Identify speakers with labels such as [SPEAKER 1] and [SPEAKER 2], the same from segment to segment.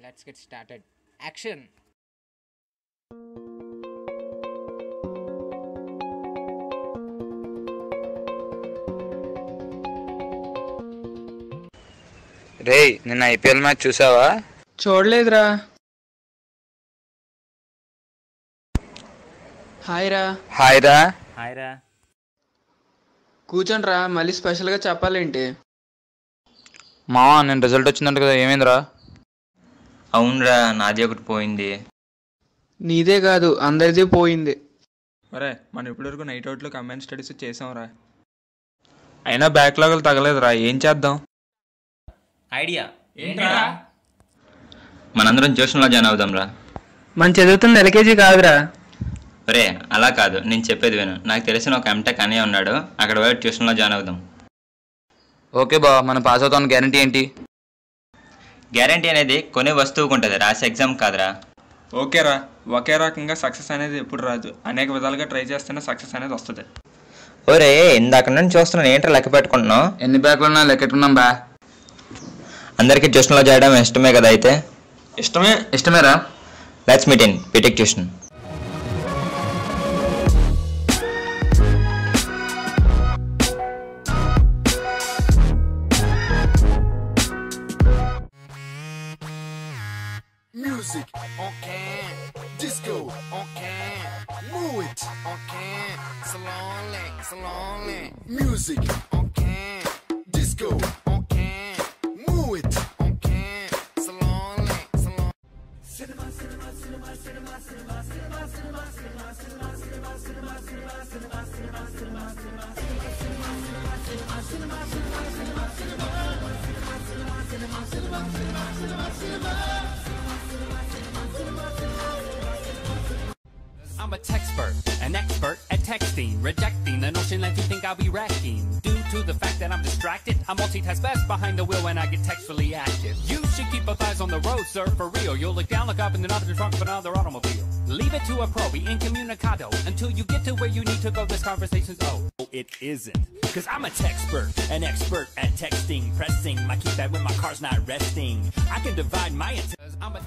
[SPEAKER 1] Let's get started. Action.
[SPEAKER 2] రేయ్, నిన్న IPL match చూసావా?
[SPEAKER 3] చూడలేదురా. హాయ్ రా.
[SPEAKER 2] హాయ్ రా.
[SPEAKER 4] హాయ్ రా.
[SPEAKER 3] కూర్చోండి రా, మళ్ళీ స్పెషల్గా చెప్పాలేంటి?
[SPEAKER 2] మావా, నేను రిజల్ట్ వచ్చిందంట కదా, ఏమైందిరా?
[SPEAKER 4] అవునరా, నాది ఒకటి పోయింది.
[SPEAKER 3] నీదే కాదు, అందరిది పోయింది.
[SPEAKER 5] అరే, మనం ఇప్పటివరకు నైట్ అవుట్లో కంబైన్ స్టడీస్ చేసాంరా. అయినా బ్యాక్లాగులు తగలేదురా, ఏం చేద్దాం?
[SPEAKER 4] ఐడియా ఏంట్రా? మనందరం ట్యూషన్లో జాయిన్ అవుదాం రా.
[SPEAKER 3] మనం చదువుతుంది ఎల్కేజీ కాదురా.
[SPEAKER 4] ఒరే, అలా కాదు, నేను చెప్పేది విను. నాకు తెలిసిన ఒక ఎంటెక్ అనే ఉన్నాడు, అక్కడ పోయి ట్యూషన్లో జాయిన్ అవుదాం.
[SPEAKER 2] ఓకే బా, మనం పాస్ అవుతాం గ్యారంటీ ఏంటి?
[SPEAKER 4] గ్యారంటీ అనేది కొనే వస్తువుకు ఉంటుంది, రాసే ఎగ్జామ్ కాదురా.
[SPEAKER 5] ఓకేరా, ఒకే రకంగా సక్సెస్ అనేది ఎప్పుడు రాదు, అనేక విధాలుగా ట్రై చేస్తేనే సక్సెస్ అనేది వస్తుంది.
[SPEAKER 4] ఒరే, ఇందాక నుంచి చూస్తున్నాను, ఏంట్రా లెక్క పెట్టుకుంటున్నావు?
[SPEAKER 2] ఎన్ని బ్యాక్లు ఉన్నా లెక్కెట్టుకున్నాం బా.
[SPEAKER 4] అందరికీ ట్యూషన్లో చేయడం ఇష్టమే కదా? అయితే
[SPEAKER 2] ఇష్టమేరా.
[SPEAKER 4] Let's meet in BTech tuition.
[SPEAKER 6] Music on can, disco on can, move it on can, salon. Music on can, disco on can, move it on can, salon. Cinema.
[SPEAKER 7] I'm a texpert, an expert at texting, rejecting the notion that you think I'll be wrecking. Due to the fact that I'm distracted, I multitask best behind the wheel when I get textually active. You should keep both eyes on the road, sir, for real. You'll look down, look up, and then up in the trunk of another automobile. Leave it to a pro, be incommunicado, until you get to where you need to go. This conversation's it isn't. Cause I'm a texpert, an expert at texting, pressing my keypad when my car's not resting. I can divide my attention. I'm a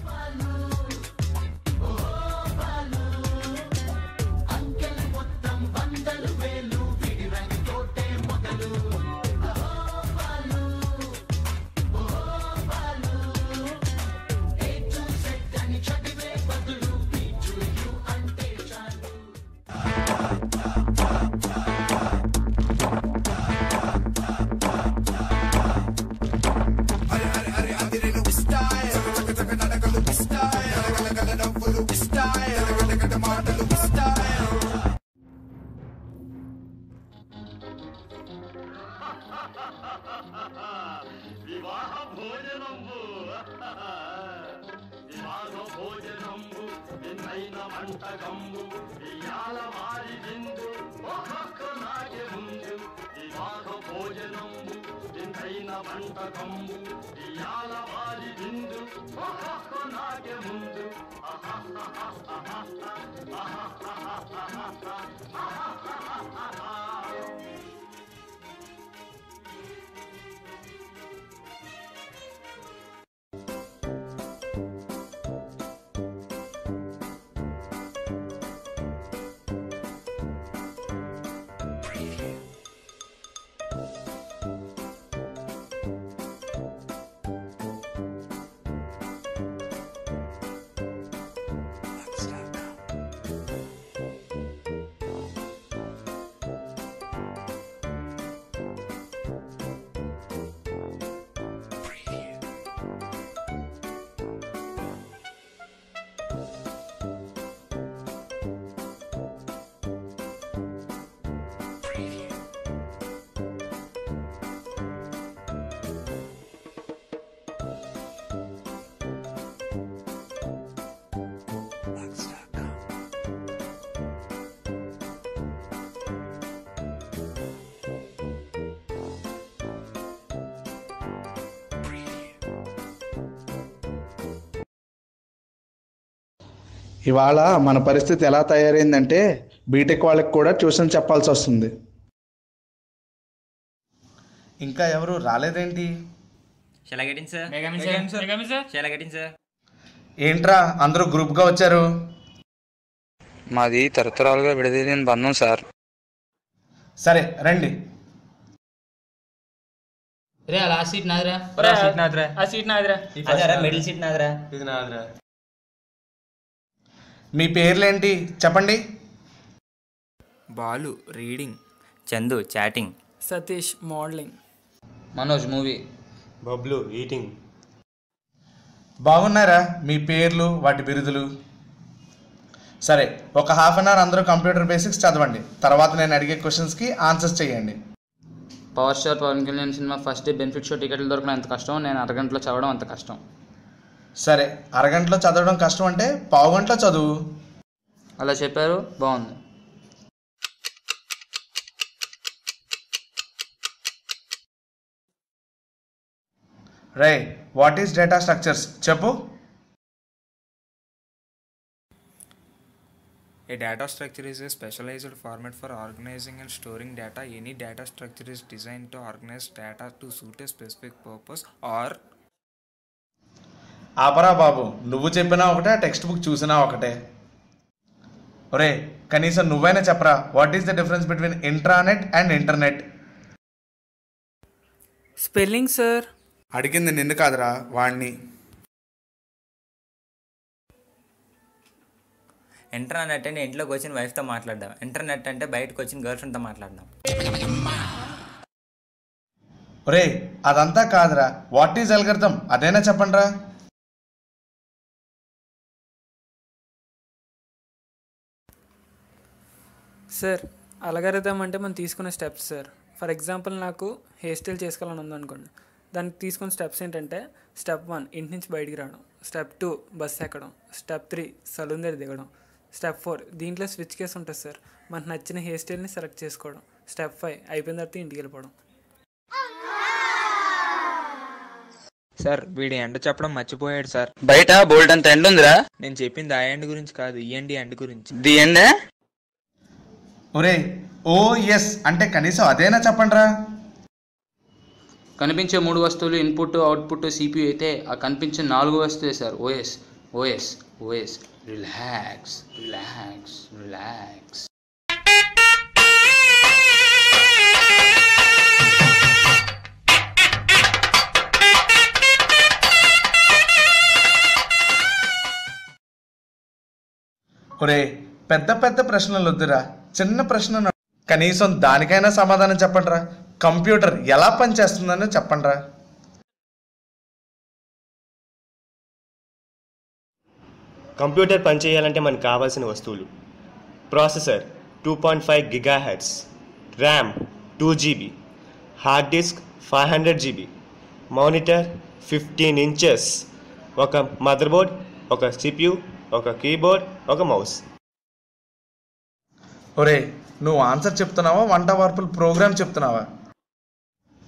[SPEAKER 8] ఇవాళ మన పరిస్థితి ఎలా తయారైందంటే BTech వాళ్ళకి కూడా tuition చెప్పాల్సి వస్తుంది.
[SPEAKER 9] ఇంకా ఎవరు రాలేదేంటి?
[SPEAKER 4] Shall I get in, sir?
[SPEAKER 5] May I come in, sir?
[SPEAKER 4] Shall I get in, sir?
[SPEAKER 8] ఏంట్రా అందరూ గ్రూప్గా వచ్చారు?
[SPEAKER 2] మాది తరతరాలుగా విడదీయలేని బంధం సార్.
[SPEAKER 8] సరే రండి.
[SPEAKER 1] రే ఆ లాస్ట్ సీట్ నాదిరా.
[SPEAKER 3] ఆ సీట్ నాదిరా.
[SPEAKER 1] మిడిల్ సీట్ నాదిరా.
[SPEAKER 8] మీ పేర్లేంటి చెప్పండి?
[SPEAKER 5] Balu reading,
[SPEAKER 4] Chandu chatting,
[SPEAKER 3] Satish modelling.
[SPEAKER 1] Manoj movie.
[SPEAKER 9] Bablu eating.
[SPEAKER 8] బాగున్నారా మీ పేర్లు వాటి బిరుదులు? సరే ఒక హాఫ్ అన్ అవర్ అందరూ కంప్యూటర్ బేసిక్స్ చదవండి. తర్వాత నేను అడిగే క్వశ్చన్స్కి ఆన్సర్స్ చేయండి.
[SPEAKER 1] Power star Pawan Kalyan cinema first day benefit show టికెట్లు దొరకడం ఎంత కష్టం, నేను అరగంటలో చదవడం అంత కష్టం.
[SPEAKER 8] సరే అరగంటలో చదవడం కష్టం అంటే పావు గంటలో చదువు.
[SPEAKER 1] అలా చెప్పారు, బాగుంది.
[SPEAKER 8] రే వాట్ ఈస్ డేటా స్ట్రక్చర్స్ చెప్పు.
[SPEAKER 5] A data structure is a specialized format for organizing and storing data. Any data structure is designed to organize data to suit a specific purpose or
[SPEAKER 8] ఆపరా బాబు, నువ్వు చెప్పినా ఒకటే, టెక్స్ట్ బుక్ చూసినా ఒకటే. ఒరే కనీసం నువ్వైనా చెప్పరా, what is the difference between intranet and internet?
[SPEAKER 3] Spelling sir.
[SPEAKER 8] అడిగింది నిన్ను కాదురా, వాణ్ణి.
[SPEAKER 4] ఇంటర్నెట్ అంటే ఇంట్లోకి వచ్చిన వైఫ్తో మాట్లాడదాం, ఇంటర్నెట్ అంటే బయటకు వచ్చిన గర్ల్ ఫ్రెండ్తో మాట్లాడదాం.
[SPEAKER 8] ఒరే అదంతా కాదురా, వాట్ ఈజ్ అల్గరిథం అదైనా చెప్పండి రా.
[SPEAKER 3] సార్ అల్గారిథం అంటే మనం తీసుకునే స్టెప్స్ సార్. ఫర్ ఎగ్జాంపుల్ నాకు హెయిర్ స్టైల్ చేసుకోవాలని ఉందనుకోండి, దానికి తీసుకున్న స్టెప్స్ ఏంటంటే స్టెప్ 1 ఇంటి నుంచి బయటికి రావడం, స్టెప్ 2 బస్ ఎక్కడం, స్టెప్ 3 సలూన్ దగ్గర దిగడం, స్టెప్ 4 దీంట్లో స్విచ్ కేస్ ఉంటుంది సార్, మనకు నచ్చిన హెయిర్ స్టైల్ని సెలెక్ట్ చేసుకోవడం, స్టెప్ 5 అయిపోయిన తర్వాత ఇంటికి వెళ్ళిపోవడం.
[SPEAKER 5] సార్ వీడి ఎండ చెప్పడం మర్చిపోయాడు సార్.
[SPEAKER 2] బయట బోల్డ్ అంత ఎండ ఉందిరా.
[SPEAKER 5] నేను చెప్పింది ఆ ఎండ్ గురించి కాదు, ఈ ఎండ్ గురించి.
[SPEAKER 2] ది ఎండే.
[SPEAKER 8] ఒరే ఓ ఎస్ అంటే కనీసం అదైనా చెప్పండి రా.
[SPEAKER 1] కనిపించే 3 వస్తువులు ఇన్పుట్, అవుట్పుట్, సిపియు అయితే ఆ కనిపించే 4 వస్తువులే sir OS. OS OS relax relax relax.
[SPEAKER 8] ఒరే పెద్ద పెద్ద ప్రశ్నలు వద్దురా, చిన్న ప్రశ్న కనీసం దానికైనా సమాధానం చెప్పండి రా. కంప్యూటర్ ఎలా పనిచేస్తుందని చెప్పండి రా.
[SPEAKER 9] కంప్యూటర్ పనిచేయాలంటే మనకు కావాల్సిన వస్తువులు: processor 2.5 GHz, RAM 2 GB, hard disk 500 GB, monitor 15 inches, ఒక మదర్బోర్డ్, ఒక CPU, ఒక కీబోర్డ్, ఒక మౌస్.
[SPEAKER 8] ఒరే నువ్వు ఆన్సర్ చెప్తున్నావా, వంట వార్పులు ప్రోగ్రామ్ చెప్తున్నావా?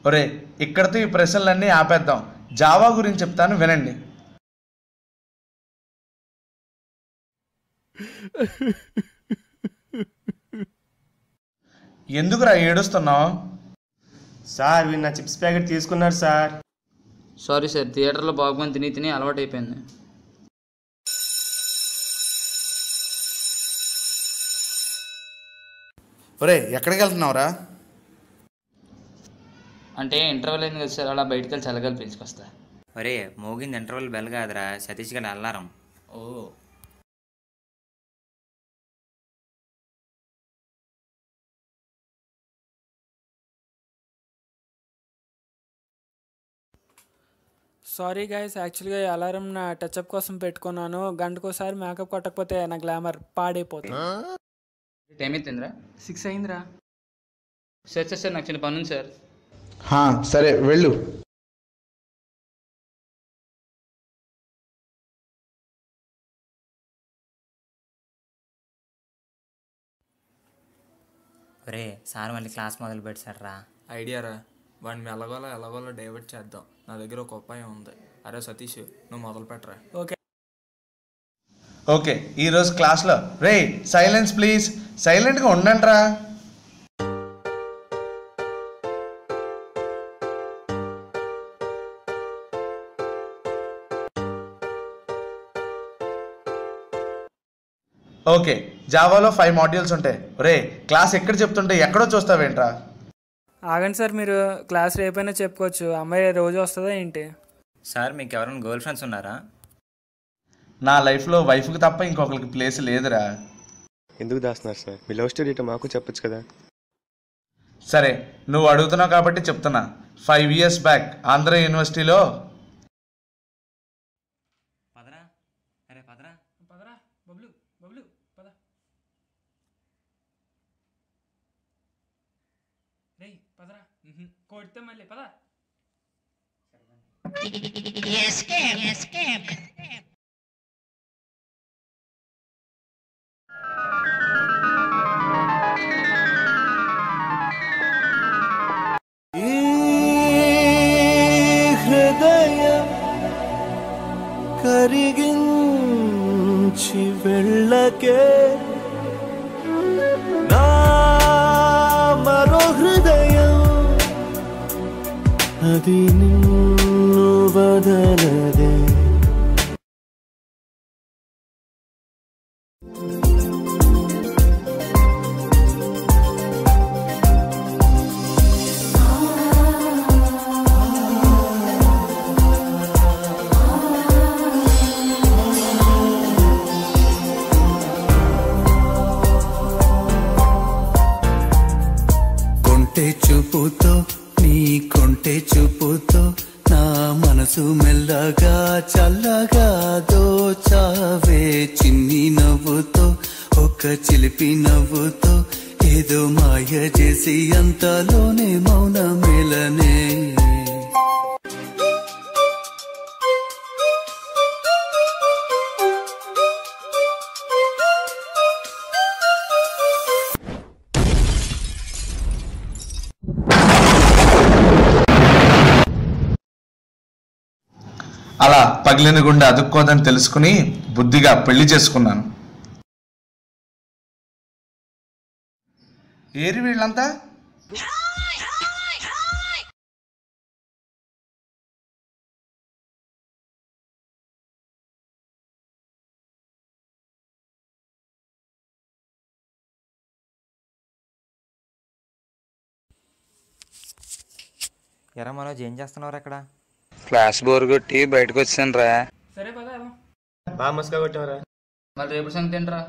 [SPEAKER 8] ఒరే ఇక్కడితో ఈ ప్రశ్నలన్నీ ఆపేద్దాం. జావా గురించి చెప్తాను వినండి. ఎందుకురా ఏడుస్తున్నావు?
[SPEAKER 9] సార్ వీడు నా చిప్స్ ప్యాకెట్ తీసుకున్నారు సార్.
[SPEAKER 1] సారీ సార్, థియేటర్లో బాగుమని తిని తిని అలవాటు అయిపోయింది.
[SPEAKER 8] ఒరే ఎక్కడికి వెళ్తున్నావురా?
[SPEAKER 1] అంటే ఇంటర్వెల్ అయింది కదా సార్, అలా బయటకు వెళ్ళి చల్లగాలి పీల్చుకొస్తా.
[SPEAKER 4] ఒరే మోగింది ఇంటర్వల్ బెల్ కాదురా, సతీష్ గడి అల్లారం.
[SPEAKER 1] ఓ
[SPEAKER 3] సారీ గైస్, యాక్చువల్గా ఈ అలారం నా టచ్అప్ కోసం పెట్టుకున్నాను. గంటకోసారి మేకప్ కొట్టకపోతే నా గ్లామర్ పాడైపోతుంది.
[SPEAKER 1] టైం అయిపోయిందిరా.
[SPEAKER 3] 6 అయిందిరా.
[SPEAKER 1] సార్ సార్ సార్ నాకు చిన్న పని ఉంది సార్.
[SPEAKER 8] సరే వెళ్ళు.
[SPEAKER 4] ఒరే సార్ మళ్ళీ క్లాస్ మొదలు పెట్టారు రా.
[SPEAKER 5] ఐడియా రా, వాడిని ఎలాగోలో డైవర్ట్ చేద్దాం. నా దగ్గర ఒక ఉపాయం ఉంది. అరే సతీష్ నువ్వు మొదలు పెట్టరా.
[SPEAKER 8] ఓకే ఈరోజు క్లాస్లో రే సైలెన్స్ ప్లీజ్, సైలెంట్గా ఉండండి రా. ఓకే, జావాలో 5 మాడ్యూల్స్ ఉంటాయి. రే క్లాస్ ఎక్కడ చెప్తుంటే ఎక్కడో చూస్తావేంట్రా?
[SPEAKER 3] ఆగండి సార్, మీరు క్లాస్ రేపైనా చెప్పుకోవచ్చు. అమ్మాయి రోజు వస్తుందా ఏంటి?
[SPEAKER 4] సార్ మీకు ఎవరైనా గర్ల్ ఫ్రెండ్స్ ఉన్నారా?
[SPEAKER 8] నా లైఫ్లో వైఫ్కి తప్ప ఇంకొకరికి ప్లేస్ లేదురా.
[SPEAKER 9] ఎందుకు దాస్తున్నారు సార్? మీ లవ్ స్టోరీ మాకు చెప్పొచ్చు కదా.
[SPEAKER 8] సరే, నువ్వు అడుగుతున్నావు కాబట్టి చెప్తున్నా. 5 years బ్యాక్ ఆంధ్ర యూనివర్సిటీలో
[SPEAKER 4] పదరా, అరే పదరా.
[SPEAKER 3] పదరా బబ్లు, బబ్లు పద. రే పదరా, కొడితే మళ్ళీ పద.
[SPEAKER 6] హృదయం కరిగించి వెళ్ళకే నా మరో హృదయం అది నిన్ను వదలదే.
[SPEAKER 10] చూపుతో నీ కొంటె చూపుతో నా మనసు మెల్లగా చల్లగా దోచావే. చిన్ని నవ్వుతో ఒక చిలిపి నవ్వుతో ఏదో మాయ చేసి అంతలోనే మౌన మేలనే.
[SPEAKER 8] అలా పగిలిన గుండె అదుక్కోదని తెలుసుకుని బుద్ధిగా పెళ్లి చేసుకున్నాను. ఏరి వీళ్ళంతా?
[SPEAKER 5] ఎరా మనోజ్, ఏం చేస్తున్నారు అక్కడ?
[SPEAKER 2] క్లాస్ బోర్ కొట్టి బయటకు వచ్చాను రా.
[SPEAKER 3] సరే పద.
[SPEAKER 9] బాగా మస్కా కొట్టావరా.
[SPEAKER 1] మళ్ళీ రేపు సంగతి ఏంట్రా?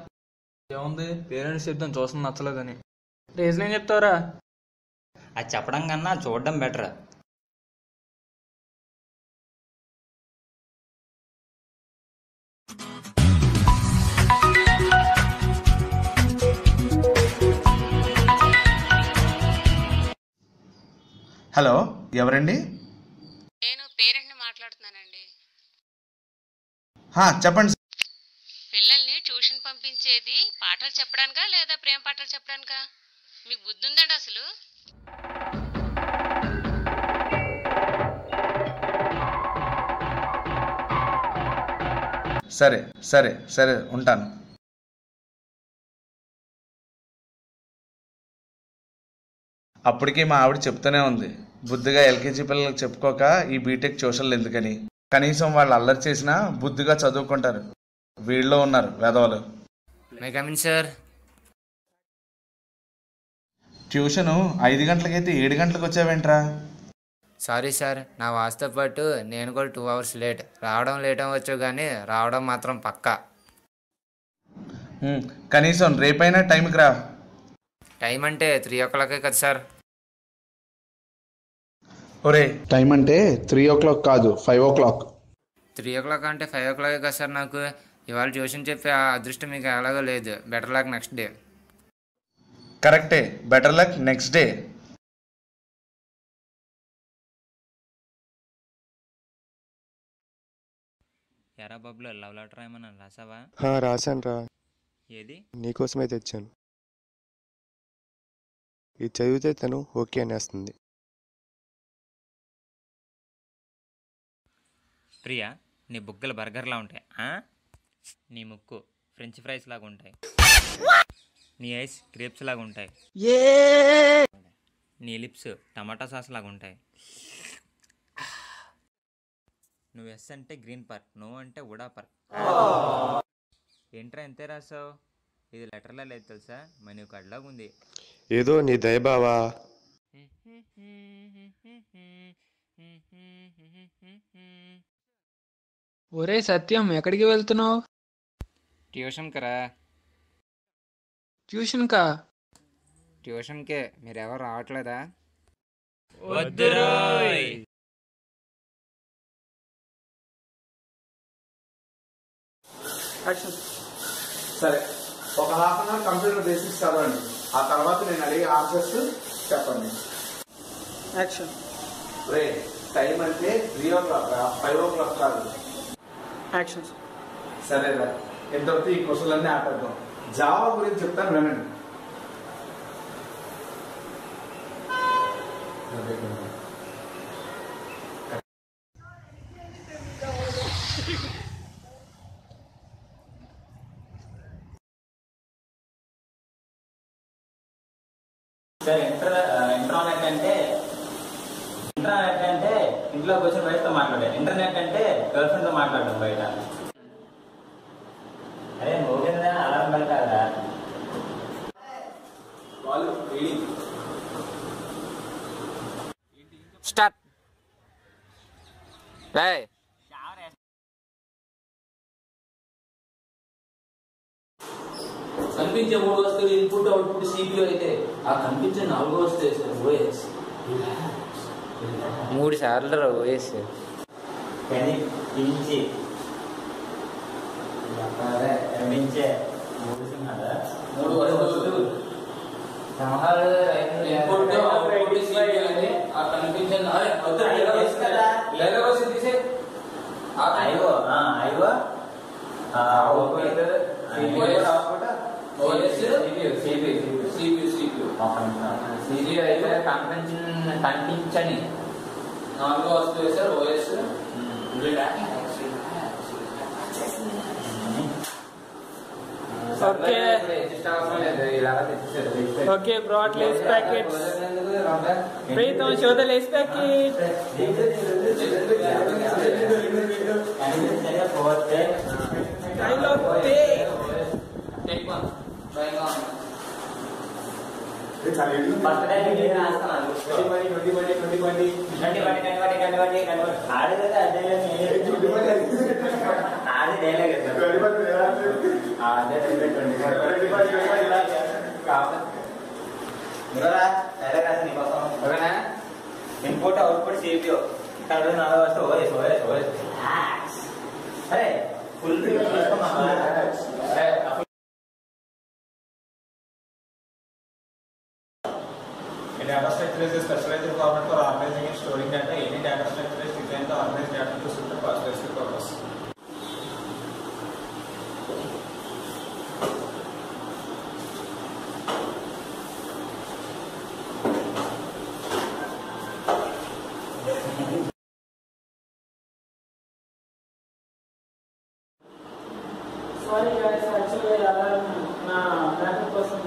[SPEAKER 3] ఏముంది, పేరెంట్స్ చెప్తాను చూస్తుంది నచ్చలేదని. రీజన్ ఏం చెప్తావరా?
[SPEAKER 4] అది చెప్పడం కన్నా చూడడం బెటర్.
[SPEAKER 8] హలో, ఎవరండి?
[SPEAKER 11] నేను పేరెంట్ని మాట్లాడుతున్నానండి.
[SPEAKER 8] చెప్పండి.
[SPEAKER 11] పిల్లల్ని ట్యూషన్ పంపించేది పాఠాలు చెప్పడానికా లేదా ప్రేమ పాఠాలు చెప్పడానికా? మీకు బుద్ధి ఉందండి అసలు?
[SPEAKER 8] సరే సరే సరే, ఉంటాను. అప్పటికీ మా ఆవిడ చెప్తూనే ఉంది, బుద్ధిగా ఎల్కేజీ పిల్లలకు చెప్పుకోక ఈ బీటెక్ ట్యూషన్లు ఎందుకని. కనీసం వాళ్ళు అల్లరి చేసినా బుద్ధిగా చదువుకుంటారు. వీళ్ళలో ఉన్నారు వెధవలు.
[SPEAKER 5] సార్,
[SPEAKER 8] ట్యూషను 5 గంటలకైతే 7 గంటలకు వచ్చావేంట్రా?
[SPEAKER 5] సారీ సార్, నా వాస్తో పాటు నేను కూడా 2 hours లేట్. రావడం లేట్ అవ్వచ్చు కానీ రావడం మాత్రం పక్కా.
[SPEAKER 8] కనీసం రేపైనా టైంకి రా.
[SPEAKER 5] టైం అంటే 3 o'clock కదా సార్?
[SPEAKER 8] ఒరే, టైం అంటే 3 o'clock కాదు, 5 o'clock.
[SPEAKER 5] 3 o'clock అంటే 5 o'clock కదా సార్? నాకు ఇవాళ ట్యూషన్ చెప్పే ఆ అదృష్టం మీకు ఎలాగో లేదు. Better luck next day.
[SPEAKER 8] కరెక్టే, బెటర్ లక్ నెక్స్ట్ డే.
[SPEAKER 4] ఎరా బబ్లు, లవ్ లెటర్ ఏమన్నా రాసావా?
[SPEAKER 9] రాశాను రా.
[SPEAKER 4] ఏది?
[SPEAKER 9] నీకోసమే తెచ్చాను. ఇది చదివితే తను ఓకే అనేస్తుంది.
[SPEAKER 4] ప్రియా, నీ బుగ్గలు బర్గర్లా ఉంటాయి. నీ ముక్కు ఫ్రెంచ్ ఫ్రైస్ లాగా ఉంటాయి. నీ ఐస్ క్రేప్స్ లాగా ఉంటాయి. నీ లిప్స్ టమాటా సాస్ లాగా ఉంటాయి. నువ్వు ఎస్ అంటే గ్రీన్ పార్క్, నో అంటే ఉడా పార్క్. ఏంట్రా ఎంతే రాసావు? ఇది లెటర్లా లేదు తెలుసా, మనీ కార్డులాగా ఉంది.
[SPEAKER 9] ఏదో నీ దయ బావా.
[SPEAKER 3] ఒరే సత్యం, ఎక్కడికి వెళ్తున్నావు?
[SPEAKER 5] ట్యూషన్కి రా.
[SPEAKER 3] ట్యూషన్కా?
[SPEAKER 5] ట్యూషన్కే మీరెవరు రావట్లేదా?
[SPEAKER 4] వద్దురోయ్.
[SPEAKER 8] సరే, ఒక half an hour computer basics చదవండి. ఆ తర్వాత నేను అడిగే ఆన్సర్స్ చెప్పండి.
[SPEAKER 3] యాక్షన్.
[SPEAKER 8] రే, టైం అంటే 3 o'clock, 5 o'clock కాదు.
[SPEAKER 3] యాక్షన్.
[SPEAKER 8] సరేరా, ఇంతవరకు ఈ క్వశ్చన్లన్నీ ఆపేద్దాం. జావా గురించి చెప్తాను వినండి.
[SPEAKER 12] సార్ ఇంటర్నెట్ అంటే ఇంట్లో కూర్చొని బయటతో మాట్లాడే, ఇంటర్నెట్ అంటే గర్ల్ ఫ్రెండ్తో మాట్లాడడం బయట. అరే మోగిందా అలారం పెడతారా?
[SPEAKER 5] స్టార్ట్. రాయ్.
[SPEAKER 1] కనిపించే 3 వస్తువులు ఇన్పుట్ అవుట్పుట్ CPU అయితే ఆ కనిపించే 4 వస్తువు సార్ ఓఎస్.
[SPEAKER 5] 3 సార్లు ఓఎస్.
[SPEAKER 12] కనిపించే 3 వస్తువులు
[SPEAKER 1] ఇన్పుట్ అవుట్పుట్ CPU అయితే ఆ కనిపించే
[SPEAKER 12] కనిపించని
[SPEAKER 1] 4 వస్తువు sir OS.
[SPEAKER 3] Okay, brought Lays packets. Pritam show the Lays packet. Dialogue
[SPEAKER 1] take 1 trying on.
[SPEAKER 12] Input output CPU 4 వస్తువు ఓఎస్ ఓఎస్ ఓఎస్. అరే full
[SPEAKER 13] data structure is a specialized format for organizing and storing data. Any data structure is designed to organize data to suit a specific purpose.
[SPEAKER 3] Sorry guys, actually alarm నా backup కోసం.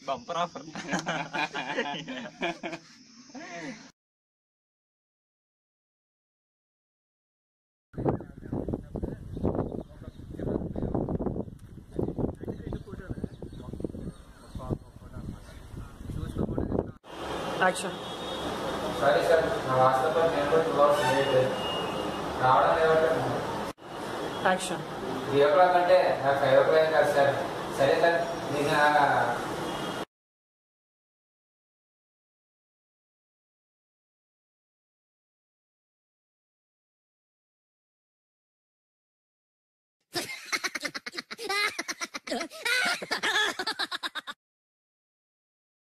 [SPEAKER 4] Bumper offer.
[SPEAKER 3] Action.
[SPEAKER 12] Sorry sir, నా WhatsApp నేను కూడా 2 hours late రావడం లేవట్లేదు.
[SPEAKER 3] Action.
[SPEAKER 12] 3 o'clock అంటే నాకు 5 o'clock కాదు sir. సరే సార్, నేను
[SPEAKER 14] Ha